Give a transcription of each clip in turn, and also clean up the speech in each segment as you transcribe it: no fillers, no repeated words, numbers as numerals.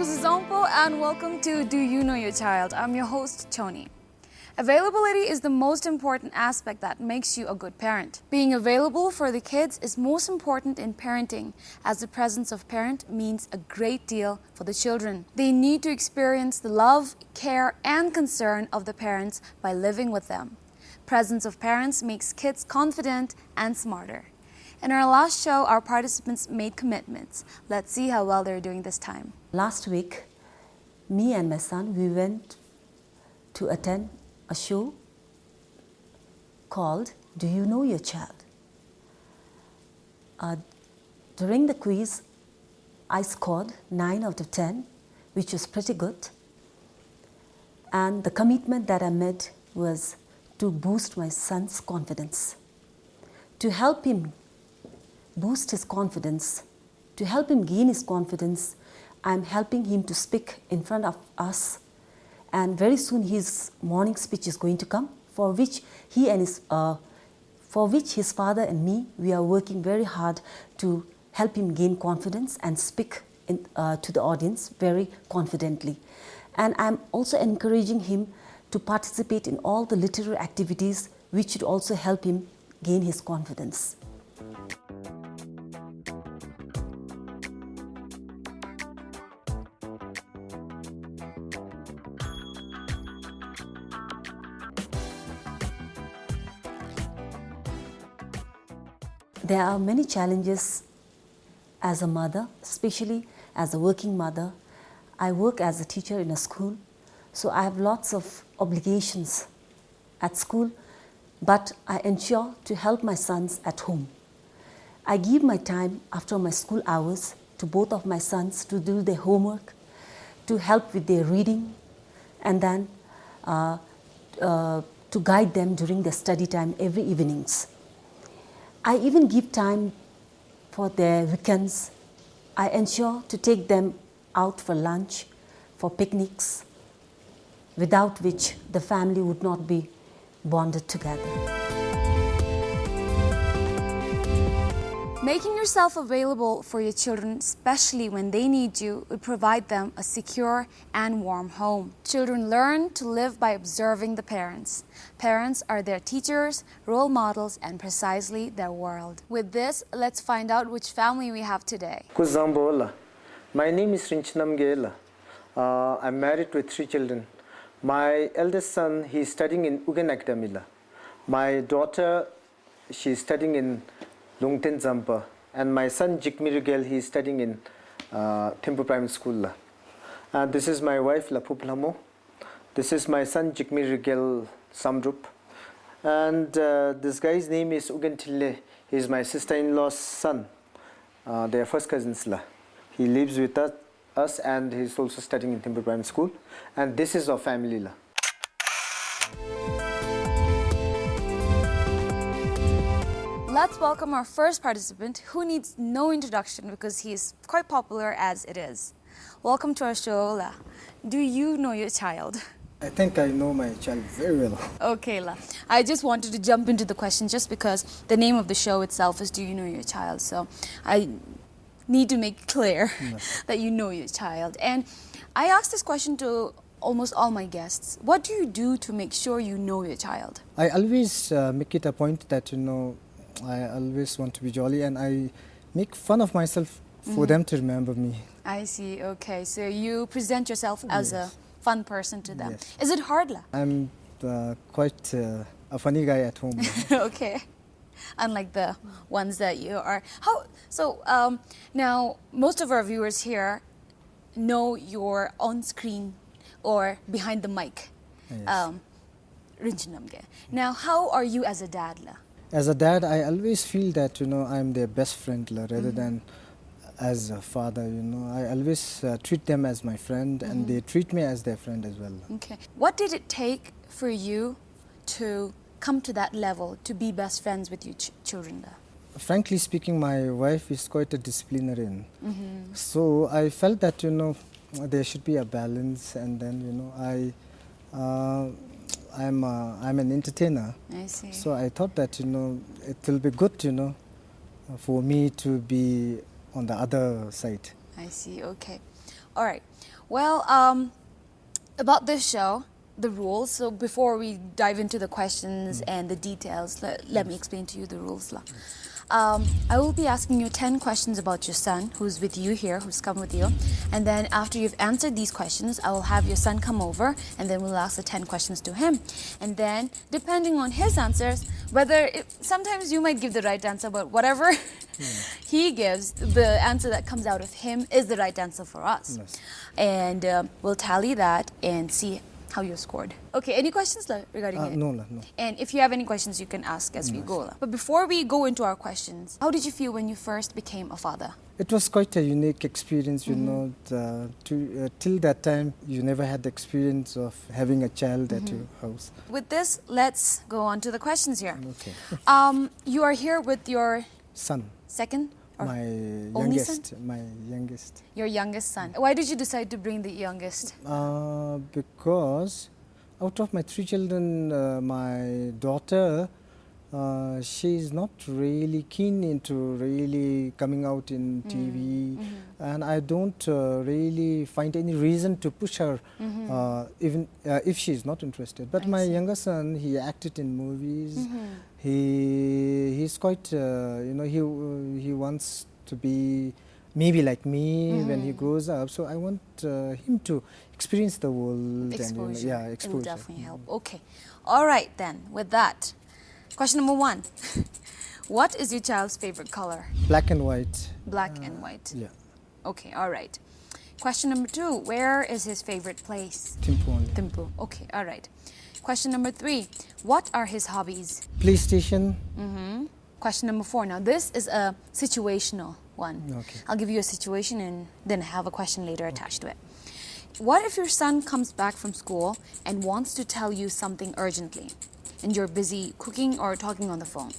DZONGKHA and welcome to Do You Know Your Child? I'm your host, Chhoden. Availability is the most important aspect that makes you a good parent. Being available for the kids is most important in parenting, as the presence of parent means a great deal for the children. They need to experience the love, care, and concern of the parents by living with them. Presence of parents makes kids confident and smarter. In our last show, our participants made commitments. Let's see how well they're doing this time. Last week, me and my son, we went to attend a show called Do You Know Your Child? During the quiz, I scored 9 out of 10, which was pretty good. And the commitment that I made was to boost my son's confidence. To help him boost his confidence, to help him gain his confidence, I'm helping him to speak in front of us. And very soon his morning speech is going to come, for which his father and me, we are working very hard to help him gain confidence and speak to the audience very confidently. And I'm also encouraging him to participate in all the literary activities, which should also help him gain his confidence. There are many challenges as a mother, especially as a working mother. I work as a teacher in a school, so I have lots of obligations at school, but I ensure to help my sons at home. I give my time after my school hours to both of my sons to do their homework, to help with their reading, and then to guide them during their study time every evenings. I even give time for their weekends. I ensure to take them out for lunch, for picnics, without which the family would not be bonded together. Making yourself available for your children, especially when they need you, would provide them a secure and warm home. Children learn to live by observing the parents. Parents are their teachers, role models, and precisely their world. With this, let's find out which family we have today. My name is DZONGKHA. I'm married with 3 children. My eldest son, he's studying in Ugen Academy. My daughter, she's studying in DZONGKHA, and my son Jikmirigel, he is studying in Thimphu Primary School. This is my wife Lapuplamo. This is my son Jikmirigel Samrup, and this guy's name is Ugentille. He is my sister-in-law's son. They are first cousins. He lives with us, and he's also studying in Thimphu Primary School. And this is our family. Let's welcome our first participant, who needs no introduction because he is quite popular as it is. Welcome to our show, La. Do you know your child? I think I know my child very well. Okay, La. I just wanted to jump into the question just because the name of the show itself is Do You Know Your Child? So I need to make clear that you know your child. And I asked this question to almost all my guests. What do you do to make sure you know your child? I always make it a point that, I always want to be jolly, and I make fun of myself for them to remember me. I see, okay. So you present yourself as a fun person to them. Yes. Is it hard, La? I'm quite a funny guy at home. Okay. Unlike the ones that you are. Now, most of our viewers here know you're on screen or behind the mic. Yes. Now, how are you as a dad, La? As a dad, I always feel that, I'm their best friend rather than as a father, I always treat them as my friend, and they treat me as their friend as well. Okay. What did it take for you to come to that level, to be best friends with your children, La? Frankly speaking, my wife is quite a disciplinarian. So I felt that, there should be a balance, and then, I'm an entertainer. I see. So I thought that, it will be good, for me to be on the other side. I see, okay. All right. Well, about this show, the rules. So before we dive into the questions and the details, let me explain to you the rules. I will be asking you 10 questions about your son, who's with you here, who's come with you. And then after you've answered these questions, I will have your son come over, and then we'll ask the 10 questions to him. And then, depending on his answers, sometimes you might give the right answer, but whatever he gives, the answer that comes out of him is the right answer for us. Yes. And we'll tally that and see how you scored. Okay, any questions regarding it? No. And if you have any questions, you can ask as we go. But before we go into our questions, how did you feel when you first became a father? It was quite a unique experience, you know. Till that time, you never had the experience of having a child at your house. With this, let's go on to the questions here. Okay. You are here with your Son, second? Or my only youngest, your youngest son. Why did you decide to bring the youngest? Because out of my 3 children, my daughter, she's not really keen into really coming out in TV, and I don't really find any reason to push her, even if she's not interested. But my younger son, he acted in movies. He's quite, he wants to be maybe like me when he grows up. So I want him to experience the world. Exposure. And, exposure. It will definitely help. Okay. All right then, with that. Question number 1. What is your child's favorite color? Black and white. Black and white. Yeah. Okay, all right. Question number 2. Where is his favorite place? Timpu only. Timpu. Okay, all right. Question number 3. What are his hobbies? PlayStation. Question number 4. Now this is a situational one. Okay. I'll give you a situation and then have a question later attached to it. What if your son comes back from school and wants to tell you something urgently, and you're busy cooking or talking on the phone?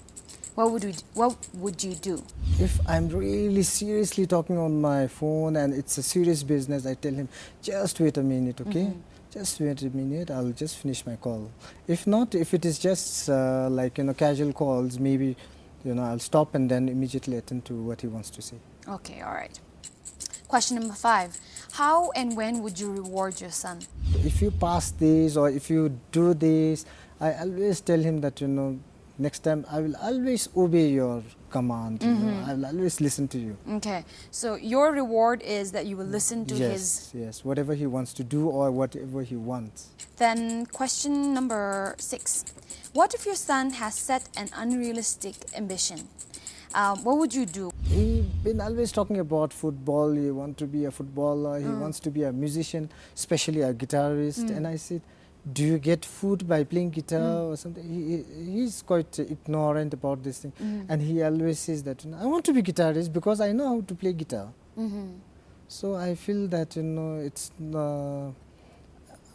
What would you do? If I'm really seriously talking on my phone and it's a serious business, I tell him, just wait a minute, okay? Just wait a minute, I'll just finish my call. If not, if it is just casual calls, maybe, I'll stop and then immediately attend to what he wants to say. Okay, all right. Question number 5. How and when would you reward your son? If you pass this or if you do this, I always tell him that, next time I will always obey your command. I will always listen to you. Okay, so your reward is that you will listen to his... Yes, whatever he wants to do or whatever he wants. Then question number 6. What if your son has set an unrealistic ambition? What would you do? He's been always talking about football. He wants to be a footballer. He wants to be a musician, especially a guitarist. And I said, do you get food by playing guitar or something? He's quite ignorant about this thing. And he always says that, I want to be guitarist because I know how to play guitar. So I feel that, it's...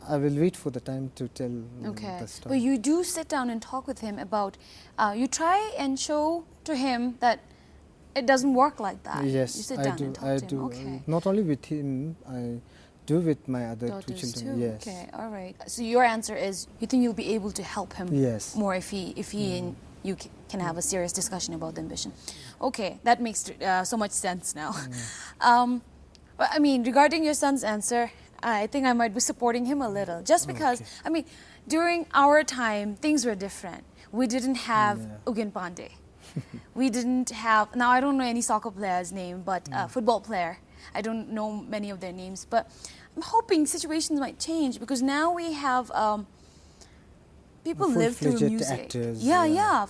I will wait for the time to tell the story. But you do sit down and talk with him about... you try and show to him that it doesn't work like that. Yes, you sit down and talk to him. Okay. Not only with him, I do with my other Daughters 2 children. too. Yes. Okay, all right. So your answer is you think you'll be able to help him more if he and you can have a serious discussion about the ambition. Okay, that makes so much sense now. But I mean, regarding your son's answer, I think I might be supporting him a little. Just because, I mean, during our time, things were different. We didn't have Ugen Pandey. We didn't have, now I don't know any soccer player's name, but football player. I don't know many of their names, but I'm hoping situations might change because now we have people live through music. Actors,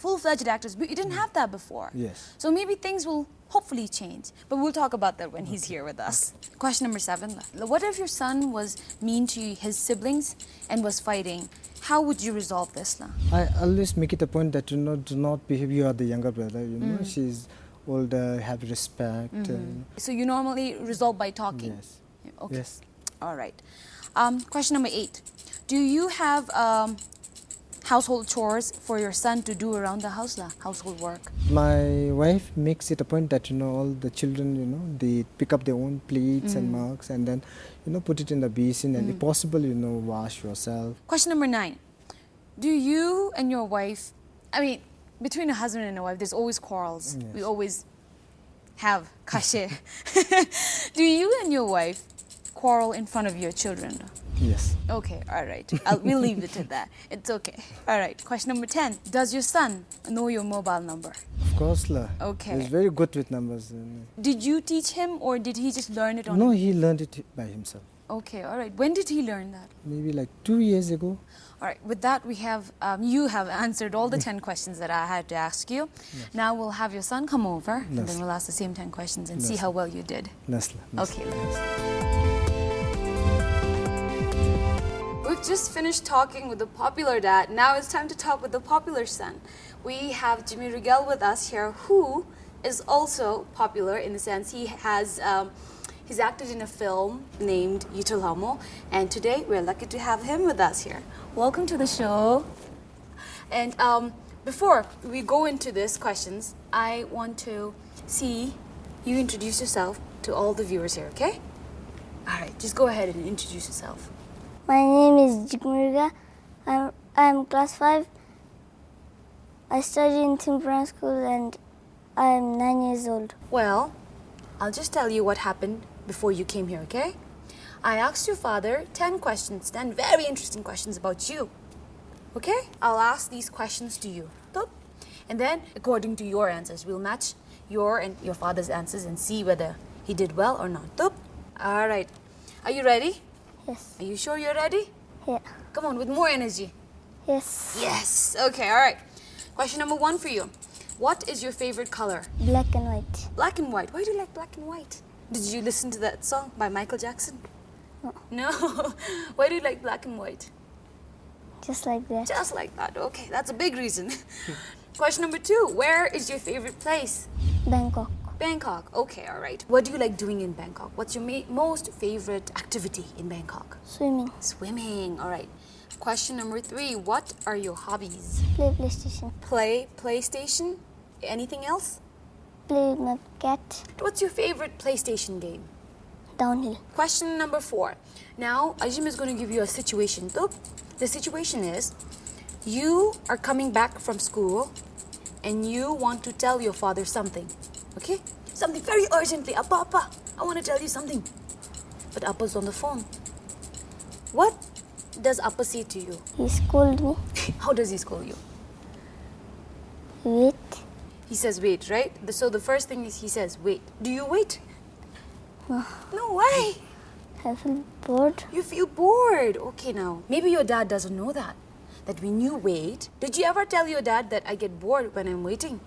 full-fledged actors. We didn't have that before. Yes. So maybe things will hopefully change, but we'll talk about that when he's here with us. Question number 7. What if your son was mean to his siblings and was fighting? How would you resolve this? I always make it a point that, do not behave, you are the younger brother, she's older, have respect. So you normally resolve by talking? Yes. Okay. Yes. All right. Question number 8. Do you have household chores for your son to do around the house, household work? My wife makes it a point that, all the children, they pick up their own plates and mugs and then, put it in the basin and if possible, wash yourself. Question number 9. Do you and your wife, I mean, between a husband and a wife, there's always quarrels. Yes. We always have kashe. Do you and your wife quarrel in front of your children? Yes. Okay, all right. We'll leave it at that. It's okay. All right. Question number 10. Does your son know your mobile number? Of course, la. Okay. He's very good with numbers. Did you teach him or did he just learn it on No, his he learned it by himself. Okay, all right. When did he learn that? Maybe like 2 years ago. All right, with that we have, you have answered all the 10 questions that I had to ask you. Now we'll have your son come over and then we'll ask the same 10 questions and see how well you did. Nasla. Okay. We've just finished talking with the popular dad. Now it's time to talk with the popular son. We have Jimmy Rigel with us here, who is also popular in the sense he has he's acted in a film named Yutulamo, and today we're lucky to have him with us here. Welcome to the show. And before we go into these questions, I want to see you introduce yourself to all the viewers here, okay? All right, just go ahead and introduce yourself. My name is Jigmuriga. I'm class 5. I study in Timpuran School and I am 9 years old. Well, I'll just tell you what happened before you came here, okay? I asked your father 10 questions, 10 very interesting questions about you. Okay? I'll ask these questions to you. And then, according to your answers, we'll match your and your father's answers and see whether he did well or not. All right. Are you ready? Yes. Are you sure you're ready? Yeah. Come on, with more energy. Yes. Yes. Okay, all right. Question number 1 for you. What is your favorite color? Black and white. Black and white. Why do you like black and white? Did you listen to that song by Michael Jackson? No. No? Why do you like black and white? Just like that. Just like that. Okay, that's a big reason. Question number 2. Where is your favorite place? Bangkok. Bangkok. Okay, all right. What do you like doing in Bangkok? What's your most favorite activity in Bangkok? Swimming. Swimming. All right. Question number 3. What are your hobbies? Play PlayStation. Play PlayStation? Anything else? Play with my cat. What's your favorite PlayStation game? Downhill. Question number 4. Now, Ajim is going to give you a situation. The situation is, you are coming back from school and you want to tell your father something. Okay? Something very urgently. Appa, I want to tell you something. But Appa's on the phone. What does Appa say to you? He scolded me. How does he scold you? Wait. He says wait, right? So the first thing is he says wait. Do you wait? No. No, why? I feel bored. You feel bored. Okay, now, maybe your dad doesn't know that when you wait, did you ever tell your dad that I get bored when I'm waiting?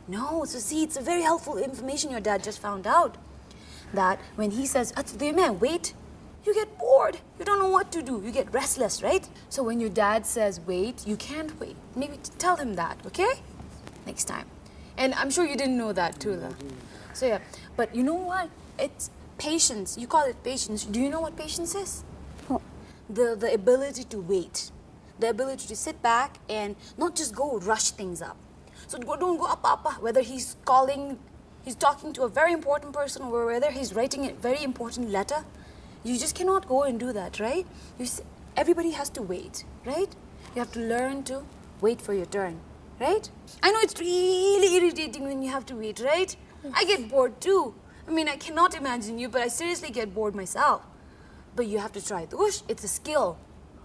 No, so see, it's a very helpful information your dad just found out. That when he says, wait, you get bored. You don't know what to do. You get restless, right? So when your dad says wait, you can't wait. Maybe tell him that, okay? Next time. And I'm sure you didn't know that too, though. So yeah, but you know what? It's patience. You call it patience. Do you know what patience is? No. The ability to wait. The ability to sit back and not just go rush things up. So don't go up, whether he's talking to a very important person or whether he's writing a very important letter. You just cannot go and do that, right? Everybody has to wait, right? You have to learn to wait for your turn, right? I know it's really irritating when you have to wait, right? I get bored too. I mean, I cannot imagine you, but I seriously get bored myself. But you have to try it. It's a skill.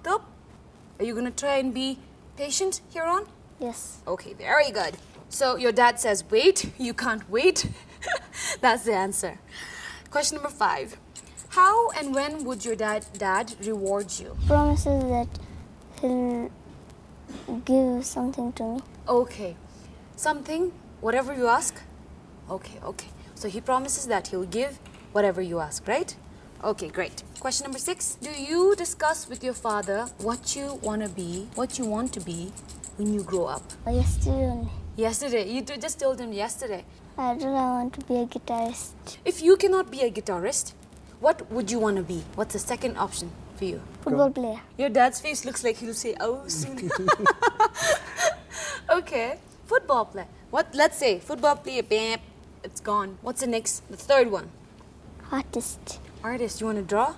Are you going to try and be patient here on? Yes. Okay, very good. So your dad says wait, you can't wait. That's the answer. Question number 5. How and when would your dad reward you? Promises that he'll give something to me. Okay. Something, whatever you ask? Okay. So he promises that he'll give whatever you ask, right? Okay, great. Question number 6. Do you discuss with your father what you want to be when you grow up? Yesterday only. Yesterday? You just told him yesterday. I want to be a guitarist. If you cannot be a guitarist, what would you want to be? What's the second option for you? Football player. Your dad's face looks like he'll say, oh, soon. Okay. Football player. Let's say football player, bam, it's gone. What's the third one? Artist. Artist. You want to draw?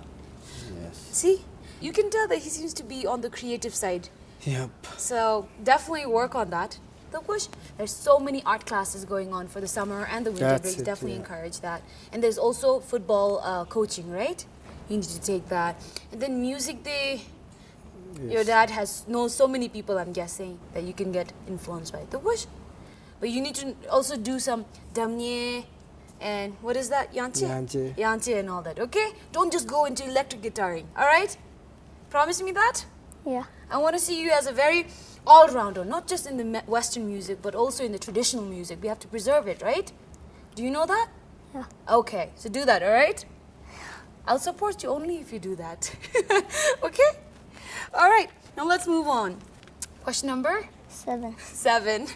Yes. See? You can tell that he seems to be on the creative side. Yep. So definitely work on that. There's so many art classes going on for the summer and the winter breaks. Definitely encourage that. And there's also football coaching, right? You need to take that. And then music day, your dad knows so many people, I'm guessing, that you can get influenced by. But you need to also do some damnye and what is that? Yanche? Yanche and all that, okay? Don't just go into electric guitaring, all right? Promise me that? Yeah. I want to see you as a very all-rounder, not just in the Western music, but also in the traditional music. We have to preserve it, right? Do you know that? Yeah. Okay, so do that, all right? I'll support you only if you do that. Okay? All right, now let's move on. Question number 7.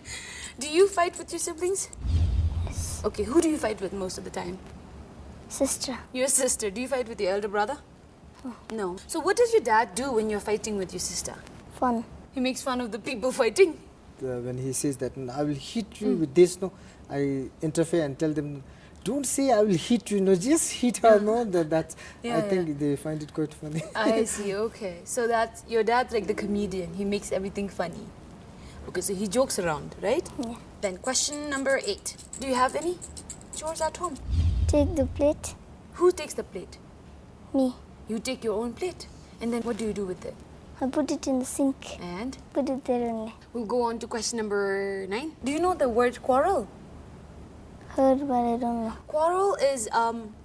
Do you fight with your siblings? Yes. Okay, who do you fight with most of the time? Sister. Your sister. Do you fight with your elder brother? No. So what does your dad do when you're fighting with your sister? Fun. He makes fun of the people fighting. When he says that, I will hit you with this, no, I interfere and tell them, don't say I will hit you, no, just hit her, no, I think they find it quite funny. I see, okay. So that's, your dad's like the comedian. He makes everything funny. Okay, so he jokes around, right? Yeah. Then question number 8. Do you have any chores at home? Take the plate. Who takes the plate? Me. You take your own plate. And then what do you do with it? I put it in the sink. And Put it there only. we'll go on to question number 9. Do you know the word quarrel? Heard, but I don't know. Quarrel is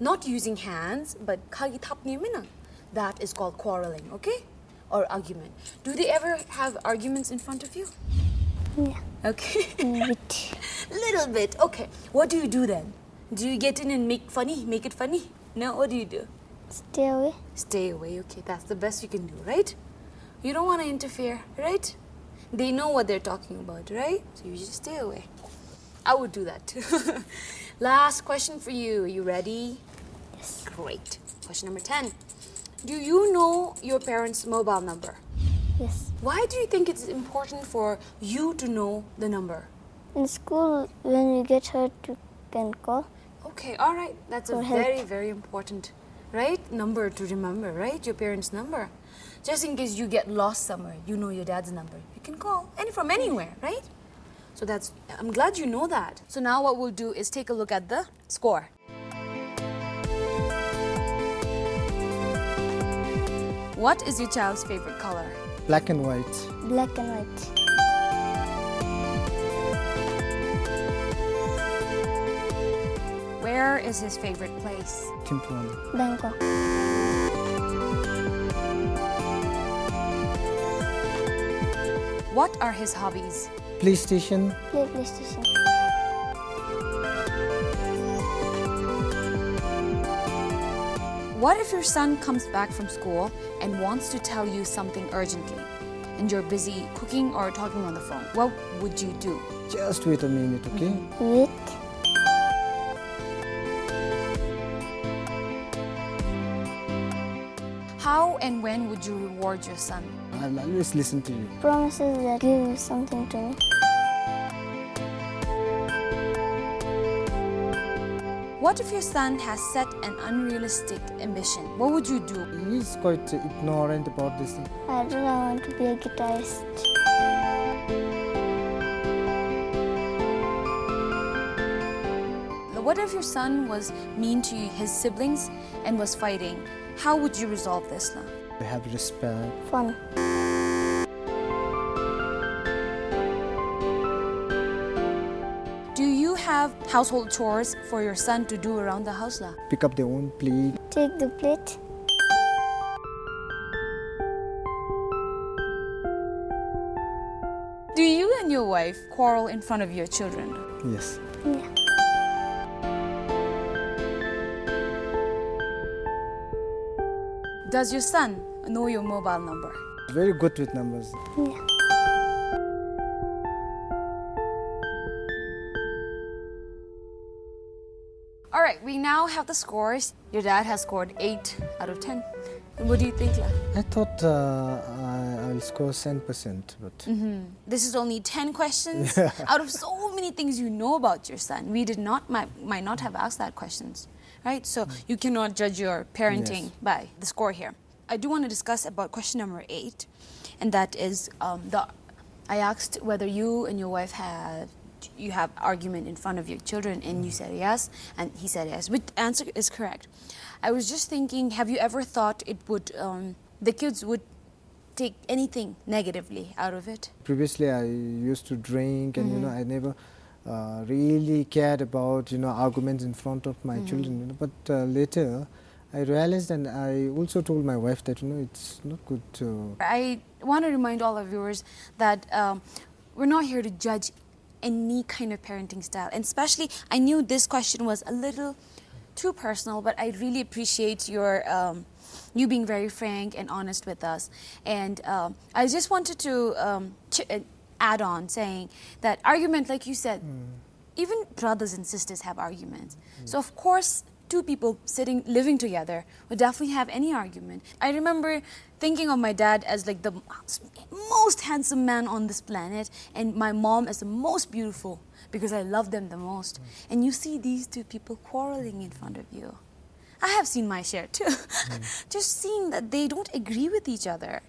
not using hands, but kagi thapni mina. That is called quarreling, okay? Or argument. Do they ever have arguments in front of you? Yeah. Okay. Bit. Little bit. Okay. What do you do then? Do you get in and make it funny? No, what do you do? Stay away. Stay away. Okay, that's the best you can do, right? You don't want to interfere, right? They know what they're talking about, right? So you just stay away. I would do that too. Last question for you. Are you ready? Yes. Great. Question number 10. Do you know your parents' mobile number? Yes. Why do you think it's important for you to know the number? In school, when you get hurt, you can call. Okay, all right. That's a For help. very, very important, right, number to remember, right? Your parents' number. Just in case you get lost somewhere, you know your dad's number. You can call from anywhere, right? So I'm glad you know that. So now what we'll do is take a look at the score. What is your child's favorite color? Black and white. Black and white. Where is his favorite place? Timplon. Bangkok. What are his hobbies? PlayStation. Play PlayStation. What if your son comes back from school and wants to tell you something urgently and you're busy cooking or talking on the phone? What would you do? Just wait a minute, okay? Wait. How and when would you reward your son? I'll always listen to you. Promises that give something to me. What if your son has set an unrealistic ambition? What would you do? He's quite ignorant about this thing. I don't want to be a guitarist. What if your son was mean to his siblings and was fighting? How would you resolve this now? Have respect. Fun. Do you have household chores for your son to do around the house now? Pick up their own plate. Take the plate. Do you and your wife quarrel in front of your children? Yes. Yeah. Does your son know your mobile number? Very good with numbers. Yeah. All right, we now have the scores. Your dad has scored 8 out of 10. And what do you think, La? I thought I'll score 10%, but This is only 10 questions out of so many things you know about your son. We might not have asked that questions, right? So you cannot judge your parenting Yes. by the score here. I do want to discuss about question number 8, and that is I asked whether you and your wife had you have argument in front of your children, and you said yes, and he said yes. Which answer is correct. I was just thinking, have you ever thought it would, the kids would take anything negatively out of it? Previously, I used to drink, and I never really cared about arguments in front of my children. But later, I realized, and I also told my wife that it's not good to. I want to remind all our viewers that we're not here to judge any kind of parenting style, and especially I knew this question was a little too personal, but I really appreciate your you being very frank and honest with us. And I just wanted to add on saying that argument, like you said, even brothers and sisters have arguments. So of course, two people living together would definitely have any argument. I remember thinking of my dad as like the most handsome man on this planet, and my mom as the most beautiful, because I love them the most. And you see these two people quarreling in front of you. I have seen my share too. Just seeing that they don't agree with each other.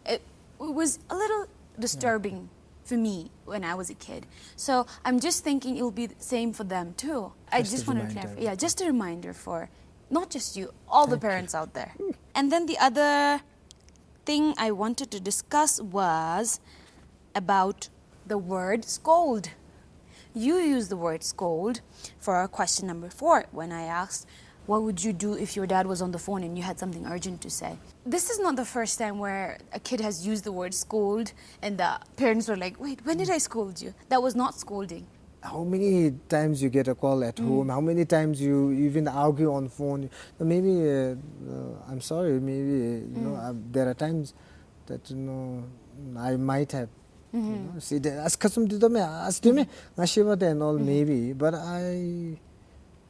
It was a little disturbing for me when I was a kid. So I'm just thinking it'll be the same for them too. I just want to clarify. Yeah, just a reminder for not just you, all the parents out there. And then the other thing I wanted to discuss was about the word scold. You used the word scold for question number 4 when I asked, what would you do if your dad was on the phone and you had something urgent to say? This is not the first time where a kid has used the word scold and the parents were like, wait, when did I scold you? That was not scolding. How many times you get a call at home? How many times you even argue on phone? Maybe I'm sorry. Maybe there are times that I might have said and all maybe, but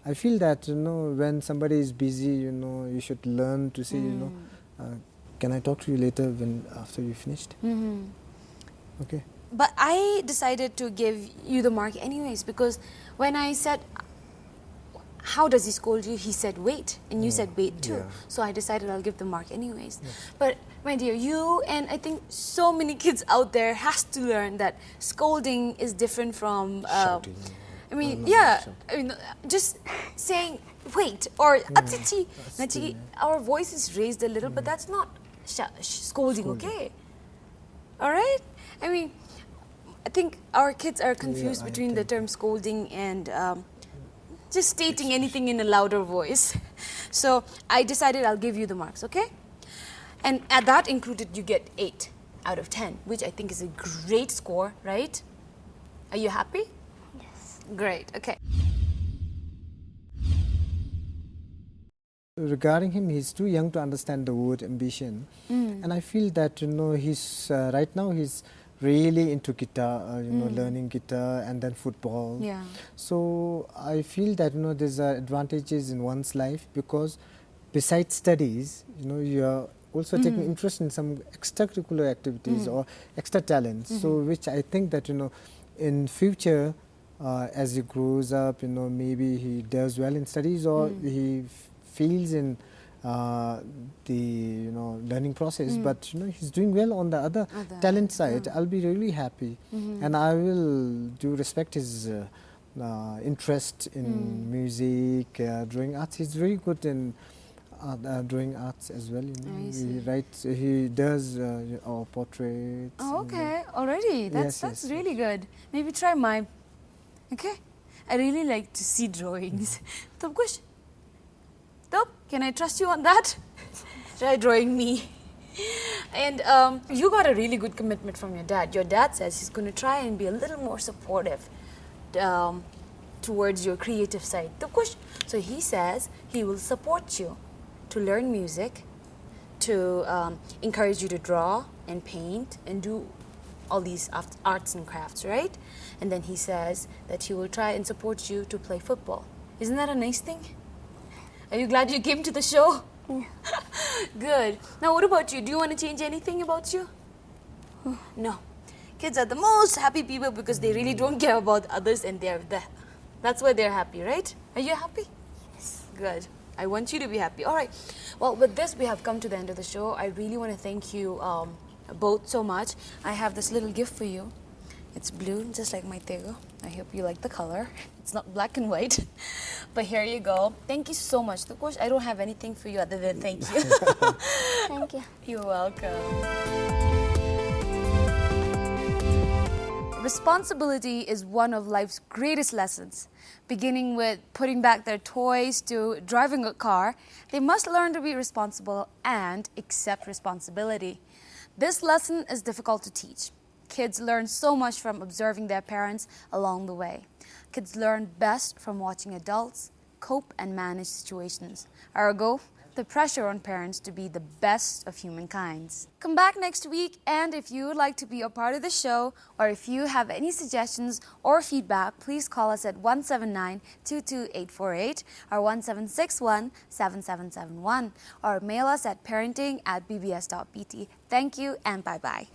I feel that when somebody is busy, you should learn to say can I talk to you later after you finished? Okay. But I decided to give you the mark anyways, because when I said, how does he scold you? He said, wait. And you said, wait too. Yeah. So I decided I'll give the mark anyways. Yeah. But my dear, you and I think so many kids out there has to learn that scolding is different from... shouting. I mean, yeah. I mean, just saying, wait, or atiti. Our voice is raised a little, but that's not scolding, okay? All right? I mean, I think our kids are confused between the term scolding and just stating anything in a louder voice. So I decided I'll give you the marks, okay? And at that included, you get 8 out of 10, which I think is a great score, right? Are you happy? Yes. Great, okay. Regarding him, he's too young to understand the word ambition, and I feel that he's right now he's really into guitar, learning guitar and then football. Yeah. So I feel that there's advantages in one's life, because besides studies, you are also taking interest in some extracurricular activities or extra talents. So which I think that in future, as he grows up, maybe he does well in studies, or he feels in the learning process, but he's doing well on the other talent side. I'll be really happy, and I will respect his interest in music, drawing arts. He's very good in drawing arts as well. He writes, he does portraits. Oh, okay, already. That's really good. Maybe try mine. Okay, I really like to see drawings. Tabkush. Can I trust you on that? Try drawing me. And you got a really good commitment from your dad. Your dad says he's going to try and be a little more supportive towards your creative side. So he says he will support you to learn music, to encourage you to draw and paint and do all these arts and crafts, right? And then he says that he will try and support you to play football. Isn't that a nice thing? Are you glad you came to the show? Yeah. Good. Now, what about you? Do you want to change anything about you? No. Kids are the most happy people because they really don't care about others, and that's why they're happy, right? Are you happy? Yes. Good. I want you to be happy. All right. Well, with this, we have come to the end of the show. I really want to thank you both so much. I have this little gift for you. It's blue, just like my tego. I hope you like the color. It's not black and white. But here you go. Thank you so much. Of course, I don't have anything for you other than thank you. Thank you. You're welcome. Responsibility is one of life's greatest lessons. Beginning with putting back their toys to driving a car, they must learn to be responsible and accept responsibility. This lesson is difficult to teach. Kids learn so much from observing their parents along the way. Kids learn best from watching adults cope and manage situations. Ergo, the pressure on parents to be the best of humankind. Come back next week, and if you would like to be a part of the show, or if you have any suggestions or feedback, please call us at 179-22848 or 1761-7771, or mail us at parenting@bbs.pt. Thank you and bye-bye.